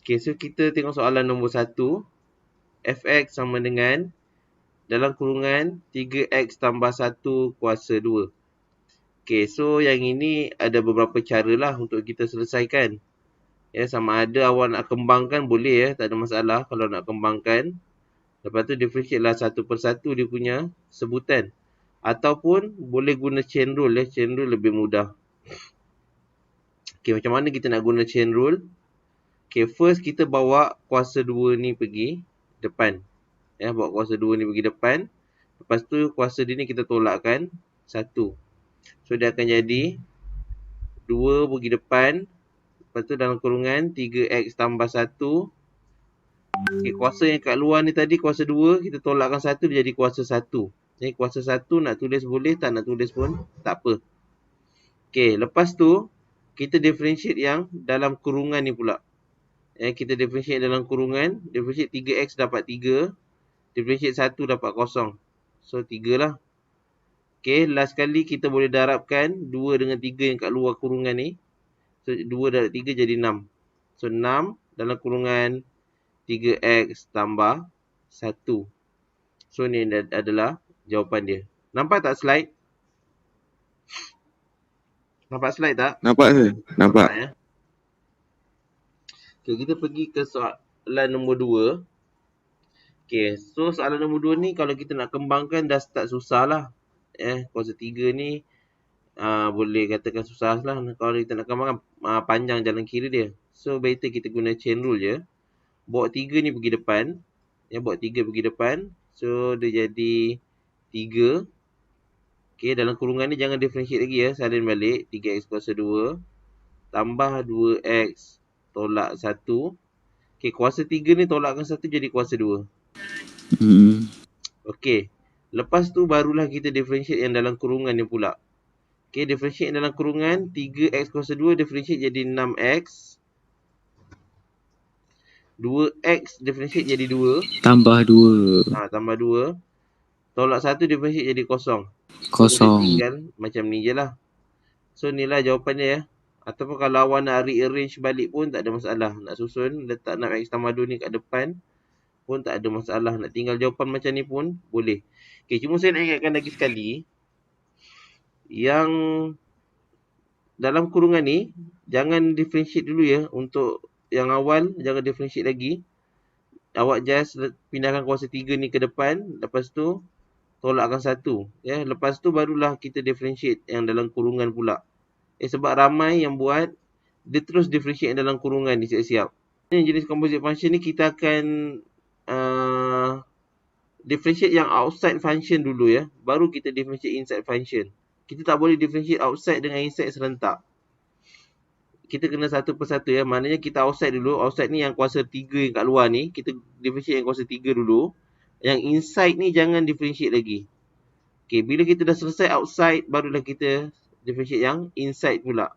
Okay, so kita tengok soalan nombor 1. Fx sama dengan dalam kurungan 3x tambah 1 kuasa 2. Okay, so yang ini ada beberapa cara lah untuk kita selesaikan. Ya, sama ada awak nak kembangkan boleh ya, tak ada masalah kalau nak kembangkan. Lepas tu differentiate lah satu persatu dia punya sebutan. Ataupun boleh guna chain rule ya, chain rule lebih mudah. Okay, macam mana kita nak guna chain rule? Okay, first kita bawa kuasa 2 ni pergi depan. Ya, bawa kuasa 2 ni pergi depan. Lepas tu kuasa dia ni kita tolakkan 1. So dia akan jadi 2 pergi depan. Lepas tu dalam kurungan 3x tambah 1. Okay, kuasa yang kat luar ni tadi kuasa 2. Kita tolakkan 1 dia jadi kuasa 1. Jadi kuasa 1 nak tulis boleh, tak nak tulis pun tak apa. Okay, lepas tu kita differentiate yang dalam kurungan ni pula. Kita differentiate dalam kurungan. Differentiate 3x dapat 3. Differentiate 1 dapat 0. So 3 lah. Okay, last kali kita boleh darabkan 2 dengan 3 yang kat luar kurungan ni. So 2 darab 3 jadi 6. So 6 dalam kurungan 3x tambah 1. So ni adalah jawapan dia. Nampak tak slide? Nampak slide tak? Nampak ke? Nampak. Ya. Okay, kita pergi ke soalan nombor 2. Okay, so soalan nombor 2 ni kalau kita nak kembangkan dah start susah lah. Kuasa 3 ni boleh katakan susah lah. Kalau kita nak kembangkan panjang jalan kira dia. So better kita guna chain rule je. Bawa 3 ni pergi depan. Bawa 3 pergi depan. So dia jadi 3. Okay, dalam kurungan ni jangan differentiate lagi ya. Salin balik. 3x kuasa 2. Tambah 2x tolak 1. Okay, kuasa 3 ni tolakkan 1 jadi kuasa 2. Okay. Lepas tu barulah kita differentiate yang dalam kurungan ni pula. Okay, differentiate yang dalam kurungan 3x kuasa 2 differentiate jadi 6x. 2x differentiate jadi 2. Tambah 2. Tambah 2. Tolak 1 differentiate jadi kosong. Kosong. Tinggal macam ni je lah. So ni lah jawapannya ya. Ataupun kalau awak nak rearrange balik pun tak ada masalah. Nak susun letak 6x tambah 2 ni kat depan pun tak ada masalah. Nak tinggal jawapan macam ni pun boleh. Okay, cuma saya nak ingatkan lagi sekali. Yang dalam kurungan ni jangan differentiate dulu ya. Untuk yang awal jangan differentiate lagi. Awak just pindahkan kuasa 3 ni ke depan. Lepas tu tolakkan 1. Ya. Lepas tu barulah kita differentiate yang dalam kurungan pula. Sebab ramai yang buat dia terus differentiate yang dalam kurungan ni siap-siap. Yang jenis composite function ni kita akan differentiate yang outside function dulu ya. Baru kita differentiate inside function. Kita tak boleh differentiate outside dengan inside serentak. Kita kena satu persatu ya. Maknanya kita outside dulu. Outside ni yang kuasa 3 yang kat luar ni. Kita differentiate yang kuasa 3 dulu. Yang inside ni jangan differentiate lagi. Okay, bila kita dah selesai outside, barulah kita differentiate yang inside pula.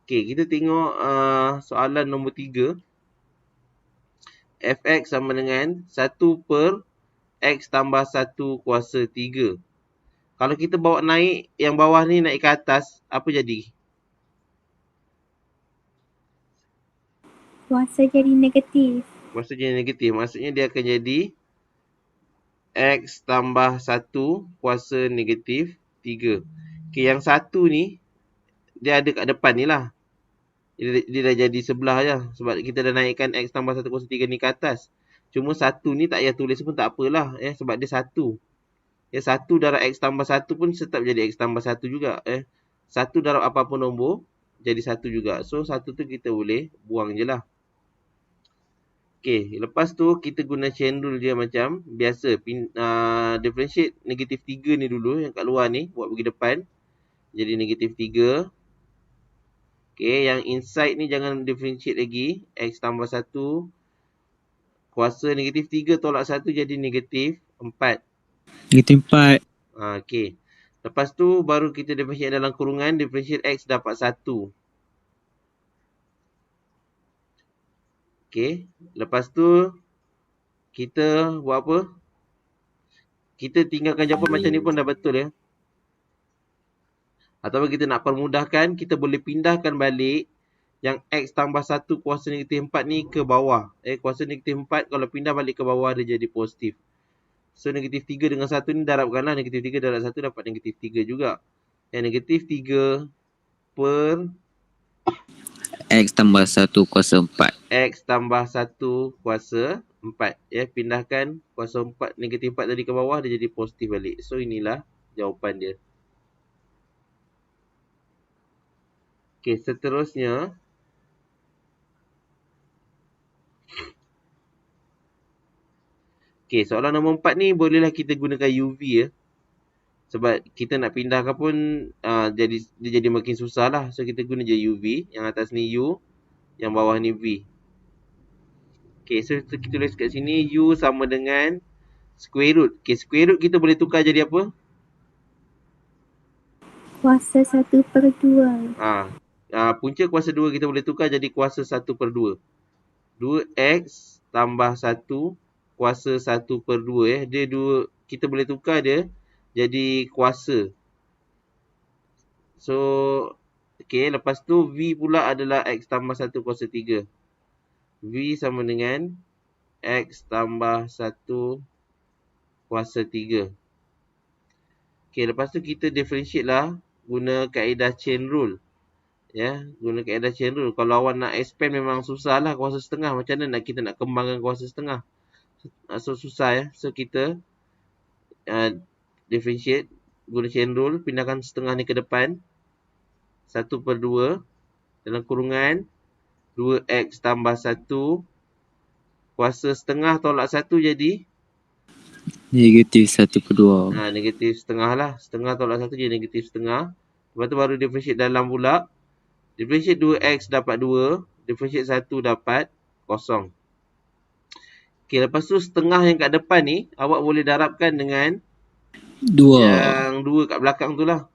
Okay, kita tengok soalan nombor 3. Fx sama dengan 1 per x tambah 1 kuasa 3. Kalau kita bawa naik, yang bawah ni naik ke atas, apa jadi? Kuasa jadi negatif. Kuasa jadi negatif. Maksudnya dia akan jadi x tambah 1 kuasa negatif 3. Okay, yang 1 ni, dia ada kat depan ni lah. Dia dah jadi sebelah je. Sebab kita dah naikkan x tambah 1 kuasa 3 ni ke atas. Cuma 1 ni tak payah tulis pun tak apalah. Sebab dia 1. 1 darab x tambah 1 pun tetap jadi x tambah 1 juga. 1 darab apa-apa nombor, jadi 1 juga. So 1 tu kita boleh buang je lah. Okay, lepas tu kita guna chain rule je macam biasa. Differentiate negatif 3 ni dulu yang kat luar ni. Buat pergi depan. Jadi negatif 3. Okay, yang inside ni jangan differentiate lagi. X tambah 1. Kuasa negatif 3 tolak 1 jadi negatif 4. Negatif 4. Okay. Lepas tu baru kita differentiate dalam kurungan. Differentiate X dapat 1. Okay. Lepas tu kita buat apa? Kita tinggalkan jawapan macam ni pun dah betul ya. Ataupun kita nak permudahkan, kita boleh pindahkan balik yang X tambah 1 kuasa negatif 4 ni ke bawah. Kuasa negatif 4 kalau pindah balik ke bawah dia jadi positif. So negatif 3 dengan 1 ni darabkanlah. Negatif 3 darab 1 dapat negatif 3 juga. Yang negatif 3 per X tambah 1 kuasa 4. X tambah 1 kuasa 4. Pindahkan kuasa 4, negatif 4 tadi ke bawah, dia jadi positif balik. So inilah jawapan dia. Okey, seterusnya. Okey, soalan nombor 4 ni bolehlah kita gunakan UV ya. Sebab kita nak pindahkan pun dia jadi makin susah lah. So kita guna je UV. Yang atas ni U, yang bawah ni V. Okey, so kita tulis kat sini U sama dengan square root. Okey, square root kita boleh tukar jadi apa? Kuasa 1/2. Punca kuasa 2 kita boleh tukar jadi kuasa 1/2. 2x tambah 1 kuasa 1/2 dia 2, kita boleh tukar dia jadi kuasa. So okey, lepas tu V pula adalah x tambah 1 kuasa 3. V sama dengan x tambah 1 kuasa 3. Okey, lepas tu kita differentiate lah guna kaedah chain rule. Guna kaedah chain rule. Kalau awak nak expand memang susah lah kuasa setengah. Macam mana kita nak kembangkan kuasa setengah? So susah So kita differentiate guna chain rule. Pindahkan setengah ni ke depan. 1/2 dalam kurungan 2x tambah 1 kuasa setengah tolak 1 jadi Negatif 1/2. negatif setengah lah. Setengah tolak 1 jadi negatif setengah. Lepas tu baru differentiate dalam pula. Differentiate 2x dapat 2. Differentiate 1 dapat 0. Okey, lepas tu setengah yang kat depan ni awak boleh darabkan dengan 2. yang 2 kat belakang tu lah.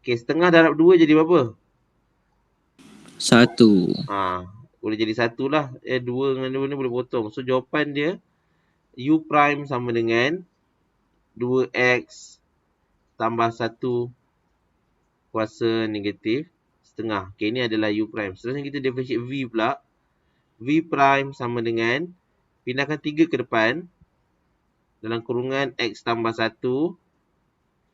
Okey, setengah darab 2 jadi berapa? 1. Boleh jadi 1 lah. 2 dengan 2 ni boleh potong. So jawapan dia U prime sama dengan 2x tambah 1 kuasa negatif setengah. Okey, ni adalah U prime. Seterusnya kita differentiate V pula. V prime sama dengan, pindahkan 3 ke depan dalam kurungan x tambah 1.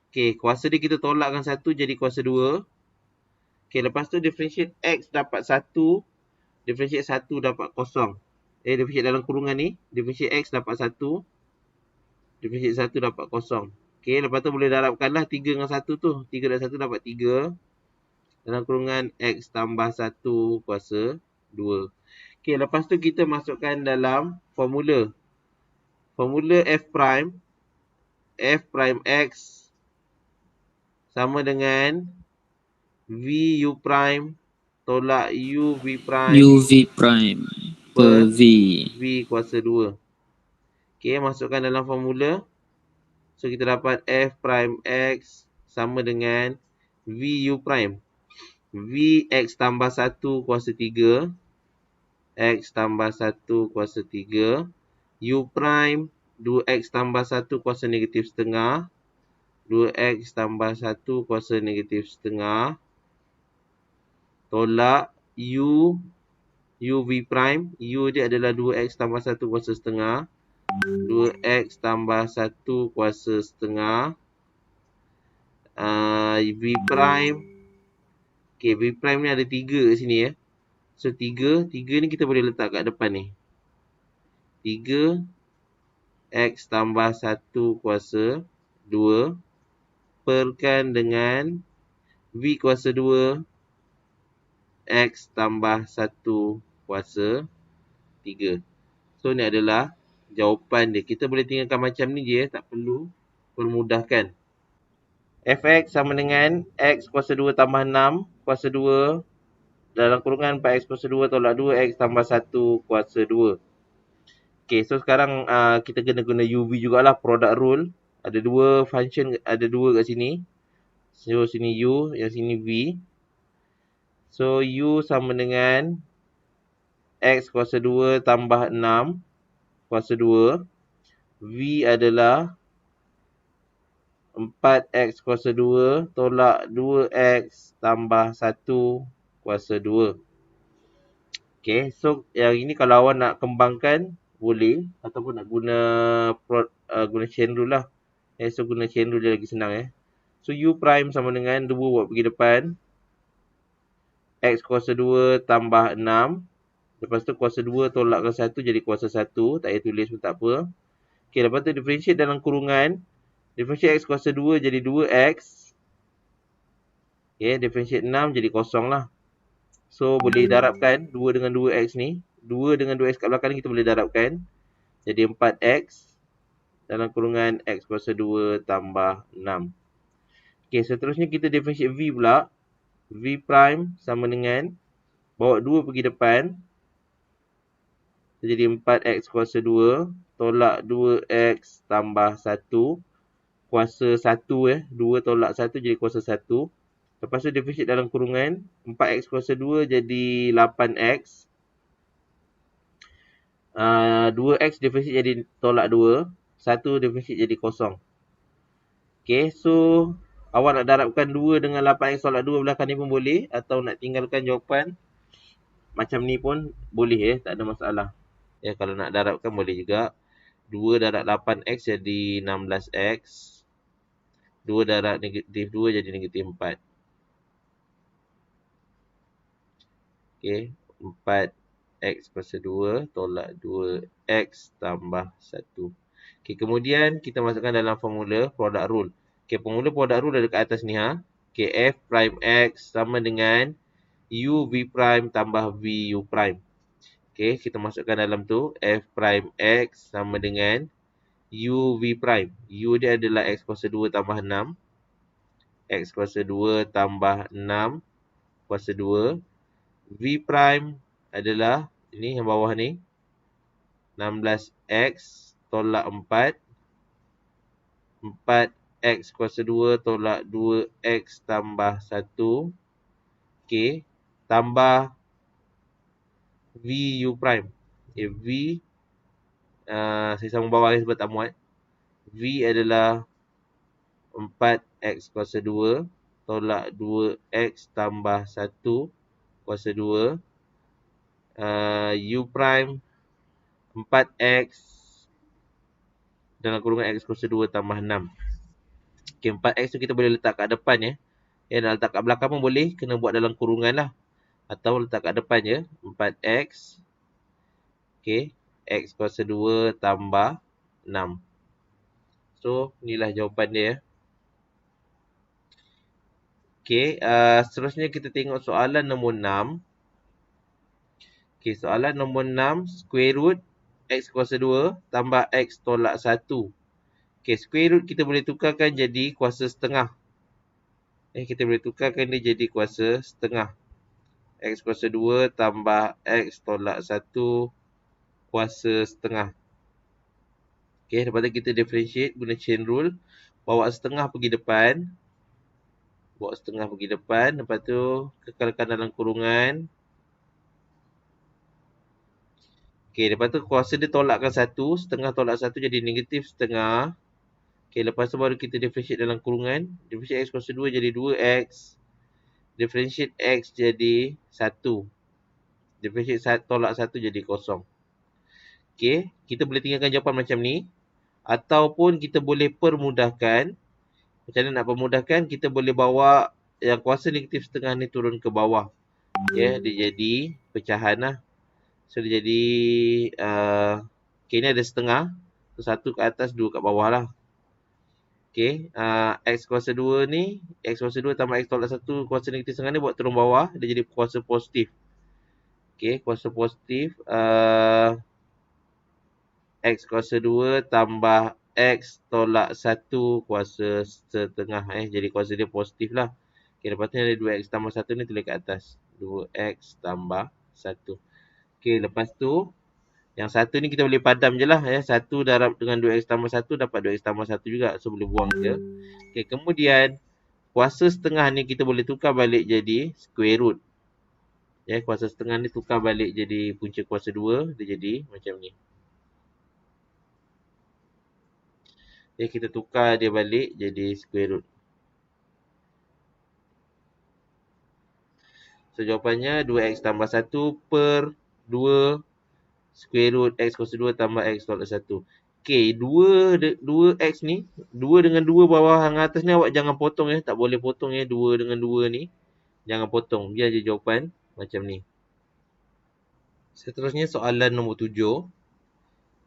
Okey, kuasa dia kita tolakkan 1 jadi kuasa 2. Okey, lepas tu differentiate x dapat 1. Differentiate 1 dapat 0. Differentiate dalam kurungan ni. Differentiate x dapat 1. Differentiate 1 dapat 0. Okey, lepas tu boleh darabkan lah 3 dengan 1 tu. 3 dan 1 dapat 3. Dalam kurungan x tambah 1 kuasa 2. Okey, lepas tu kita masukkan dalam formula. Formula f prime. F prime x sama dengan V U prime tolak U V prime UV prime per V. V kuasa 2. Okey, masukkan dalam formula. So kita dapat F prime X sama dengan V U prime. V X tambah 1 kuasa 3. X tambah 1 kuasa 3. U prime 2X tambah 1 kuasa negatif setengah. 2x tambah 1 kuasa negatif setengah tolak U V prime. U dia adalah 2x tambah 1 kuasa setengah. 2x tambah 1 kuasa setengah. V prime. Okay, V prime ni ada 3 kat sini So 3 ni kita boleh letak kat depan ni. 3 x tambah 1 kuasa 2 perkan dengan V kuasa 2 X tambah 1 kuasa 3. So ni adalah jawapan dia. Kita boleh tinggalkan macam ni je tak perlu permudahkan. Fx sama dengan X kuasa 2 tambah 6 kuasa 2 dalam kurungan 4x kuasa 2 tolak 2x tambah 1 kuasa 2. Okay, so sekarang kita kena guna UV jugalah, product rule. Ada 2 function, ada 2 kat sini. So sini U, yang sini V. So U sama dengan X kuasa 2 tambah 6 kuasa 2. V adalah 4x kuasa 2 tolak 2x tambah 1 kuasa 2. Okay, so yang ini kalau awak nak kembangkan boleh ataupun nak guna chain rule lah. So guna chain rule dia lagi senang. So u prime sama dengan 2 buat pergi depan. X kuasa 2 tambah 6. Lepas tu kuasa 2 tolakkan 1 jadi kuasa 1. Tak payah tulis pun tak apa. Okay, lepas tu differentiate dalam kurungan. Differentiate x kuasa 2 jadi 2x. Okay, differentiate 6 jadi kosong lah. So boleh darabkan 2 dengan 2x ni. 2 dengan 2x kat belakang ni kita boleh darabkan. Jadi 4x dalam kurungan x kuasa 2 tambah 6. Okay, seterusnya kita differentiate v pula. V prime sama dengan bawa 2 pergi depan. Jadi 4x kuasa 2 tolak 2x tambah 1 kuasa 1 2 tolak 1 jadi kuasa 1. Lepas tu differentiate dalam kurungan 4x kuasa 2 jadi 8x. 2x differentiate jadi tolak 2. 1 differentiate jadi kosong. Okay, so awak nak darabkan 2 dengan 8x tolak 2 belakang ni pun boleh. Atau nak tinggalkan jawapan macam ni pun boleh tak ada masalah. Kalau nak darabkan boleh juga. 2 darab 8x jadi 16x. 2 darab negatif 2 jadi negatif 4. Okay, 4x kuasa 2 tolak 2x tambah 1. Okay, kemudian kita masukkan dalam formula product rule. Okay, formula product rule ada kat atas ni. Okay, f prime x sama dengan u v prime tambah v u prime. Okay, kita masukkan dalam tu. F prime x sama dengan u v prime. U dia adalah x kuasa 2 tambah 6. X kuasa 2 tambah 6 kuasa 2. V prime adalah ini yang bawah ni. 16x tolak 4. 4x kuasa 2 tolak 2x tambah 1. Okay. Tambah v u prime. V saya sambung bawah ni sebab tak muat. V adalah 4x kuasa 2 tolak 2x tambah 1 kuasa 2. U prime 4x dalam kurungan x kuasa 2 tambah 6. Okay, 4x tu kita boleh letak kat depan ya. Nak letak kat belakang pun boleh. Kena buat dalam kurungan lah. Atau letak kat depan je. 4x. Okay. X kuasa 2 tambah 6. So, inilah jawapan dia. Okay. Seterusnya kita tengok soalan nombor 6. Okay, soalan nombor 6. Square root x kuasa 2 tambah x tolak 1. Okay, square root kita boleh tukarkan jadi kuasa setengah. Kita boleh tukarkan dia jadi kuasa setengah. X kuasa 2 tambah x tolak 1 kuasa setengah. Okay, lepas tu kita differentiate guna chain rule. Bawa setengah pergi depan. Bawa setengah pergi depan. Lepas tu kekalkan dalam kurungan. Okay, lepas tu kuasa dia tolakkan 1. Setengah tolak 1 jadi negatif setengah. Okay, lepas tu baru kita differentiate dalam kurungan. Differentiate x kuasa 2 jadi 2x. Differentiate x jadi 1. Differentiate tolak 1 jadi kosong. Okay, kita boleh tinggalkan jawapan macam ni. Ataupun kita boleh permudahkan. Macam mana nak permudahkan? Kita boleh bawa yang kuasa negatif setengah ni turun ke bawah. Dia jadi pecahan lah. So dia jadi okay, ni ada setengah. So 1 kat atas, 2 kat bawah lah. Okay, x kuasa 2 ni, x kuasa 2 tambah x tolak 1 kuasa negatif setengah ni buat turun bawah. Dia jadi kuasa positif. Okay, kuasa positif. X kuasa 2 tambah X tolak 1 kuasa setengah. Jadi kuasa dia positif lah. Okay, lepas tu ada 2X tambah 1 ni tulis kat atas. 2X tambah 1. Okay, lepas tu yang 1 ni kita boleh padam je lah. 1 darab dengan 2X tambah 1 dapat 2X tambah 1 juga. So boleh buang je. Okay, kemudian kuasa setengah ni kita boleh tukar balik jadi square root. Kuasa setengah ni tukar balik jadi punca kuasa 2. Dia jadi macam ni. Kita tukar dia balik jadi square root. So jawapannya 2x tambah 1 per 2 square root x kuasa 2 tambah x tolak 1. Okey, 2x ni, 2 dengan 2 bawah yang atas ni awak jangan potong ya. Tak boleh potong ya 2 dengan 2 ni. Jangan potong. Biar je jawapan macam ni. Seterusnya soalan nombor 7.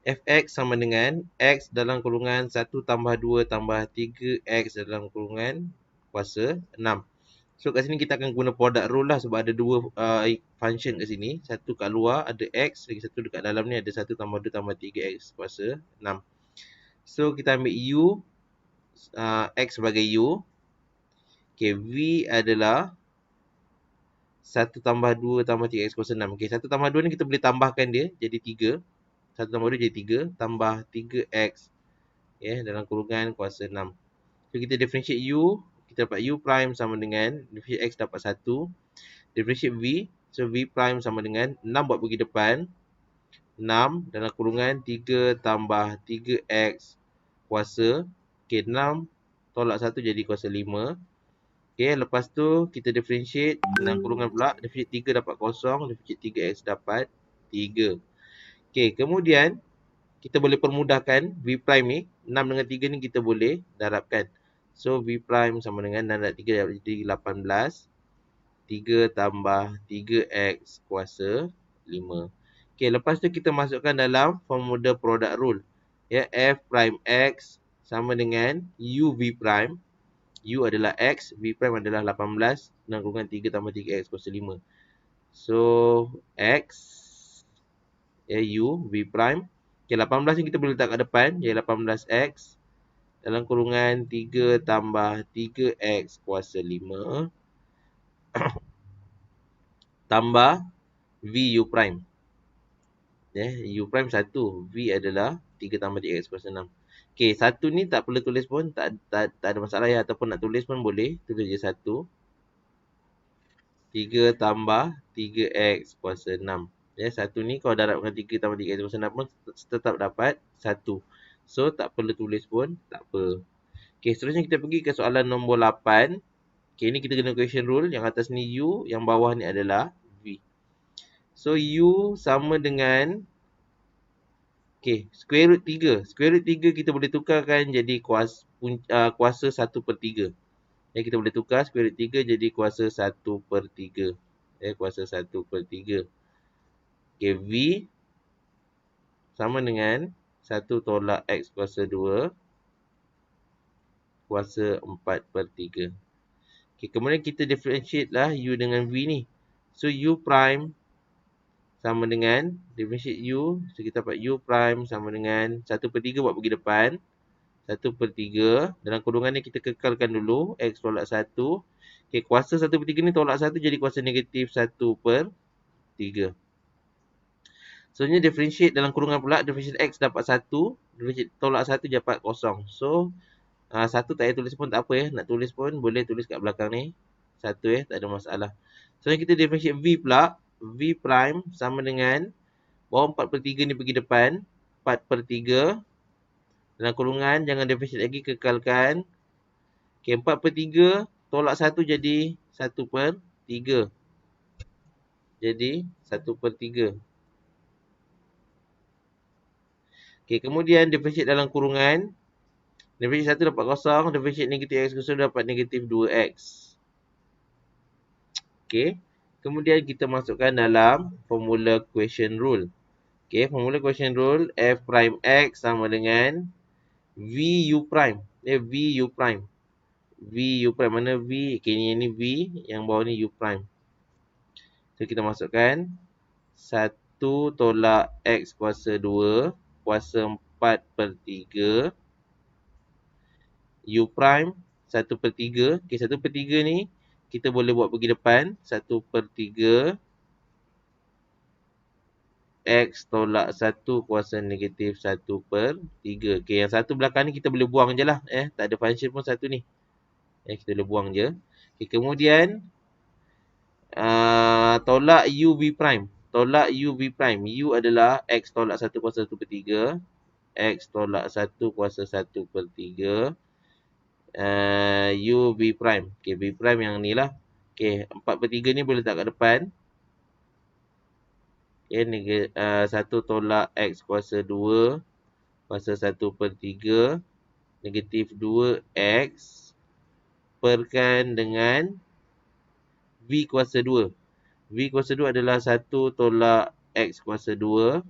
Fx sama dengan x dalam kurungan 1 tambah 2 tambah 3x dalam kurungan kuasa 6. So kat sini kita akan guna product rule lah sebab ada dua function kat sini. Satu kat luar ada x, lagi satu dekat dalam ni ada 1 tambah 2 tambah 3x kuasa 6. So kita ambil u, x sebagai u. Okay, v adalah 1 tambah 2 tambah 3x kuasa 6. Okay, 1 tambah 2 ni kita boleh tambahkan dia jadi 3. 1 tambah 2 jadi 3 tambah 3x dalam kurungan kuasa 6. So kita differentiate u, kita dapat u prime sama dengan differentiate x dapat 1. Differentiate v, so v prime sama dengan 6 buat pergi depan. 6 dalam kurungan 3 tambah 3x kuasa. Okay, 6 tolak 1 jadi kuasa 5. Okay, lepas tu kita differentiate dalam kurungan pula. Differentiate 3 dapat kosong, differentiate 3x dapat 3. Okay, kemudian kita boleh permudahkan v prime ni. 6 dengan 3 ni kita boleh darabkan. So v prime sama dengan 6 dan 3 jadi 18. 3 tambah 3x kuasa 5. Okay, lepas tu kita masukkan dalam formula product rule. F prime x sama dengan u v prime. U adalah x, v prime adalah 18. Dan kurungan 3 tambah 3x kuasa 5. So, x, u v prime. Okay, 18 ni kita boleh letak kat depan. Jadi 18x dalam kurungan 3 tambah 3x kuasa 5. Tambah v u prime. U prime 1. V adalah 3 tambah 3x kuasa 6. Okay, 1 ni tak perlu tulis pun. Tak ada masalah ya. Ataupun nak tulis pun boleh. Tulis je 1. 3 tambah 3x kuasa 6. 1 ni kalau darabkan 3 tambah 3x kuasa 6 pun tetap dapat 1. So, tak perlu tulis pun. Tak apa. Okay, seterusnya kita pergi ke soalan nombor 8. Okay, ni kita guna question rule. Yang atas ni U. Yang bawah ni adalah V. So, U sama dengan square root 3. Square root 3 kita boleh tukarkan jadi kuasa 1 per 3. Kita boleh tukar square root 3 jadi kuasa 1 per 3. Kuasa 1 per 3. V sama dengan 1 tolak x kuasa 2 kuasa 4 per 3. Kemudian kita differentiate lah u dengan v ni. So, u prime sama dengan, differentiate u, so kita dapat u prime sama dengan 1 per 3 buat pergi depan. 1 per 3, dalam kurungan ni kita kekalkan dulu, x tolak 1. Okay, kuasa 1 per 3 ni tolak 1 jadi kuasa negatif 1 per 3. So, ni differentiate dalam kurungan pula, differentiate x dapat 1, differentiate tolak 1 dapat kosong. So, 1 tak payah tulis pun tak apa ya, nak tulis pun boleh tulis kat belakang ni. 1 tak ada masalah. So, kita differentiate v pula. V prime sama dengan bawah 4 per 3 ni pergi depan. 4 per 3. Dalam kurungan jangan differentiate lagi, kekalkan. Okay, 4 per 3 tolak 1 jadi 1 per 3. Jadi 1 per 3. Okay, kemudian differentiate dalam kurungan. Differentiate 1 dapat kosong. Differentiate negatif x kuasa dapat negatif 2x. Okay. Kemudian kita masukkan dalam formula question rule. Okay, formula question rule f prime x sama dengan v u prime. V u prime. V u prime mana v? Okay, ni v, yang bawah ni u prime. So kita masukkan 1 tolak x kuasa 2 kuasa 4 per 3 u prime 1 per 3. Okay, 1 per 3 ni kita boleh buat pergi depan. 1 per 3 x tolak 1 kuasa negatif 1 per 3. Okay, yang satu belakang ni kita boleh buang je lah. Tak ada function pun satu ni. Kita boleh buang je. Okay, kemudian tolak u v prime. Tolak u v prime. U adalah x tolak 1 kuasa 1 per 3. X tolak 1 kuasa 1 per 3. U B prime. Okay, B prime yang ni lah. Okay, 4 per 3 ni boleh letak kat depan. Okay, 1 tolak X kuasa 2 kuasa 1 per 3. Negatif 2X perkan dengan V kuasa 2. V kuasa 2 adalah 1 tolak X kuasa 2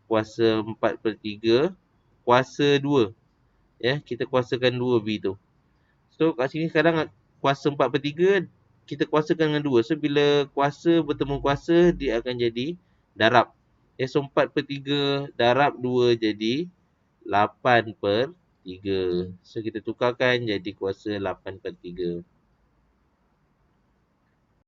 kuasa 4 per 3 kuasa 2. Ya, kita kuasakan 2 V tu. So, kat sini sekarang kuasa 4 per 3 kita kuasakan dengan 2. So, bila kuasa bertemu kuasa, dia akan jadi darab. Ya, so 4 per 3 darab 2 jadi 8 per 3. So, kita tukarkan jadi kuasa 8 per 3.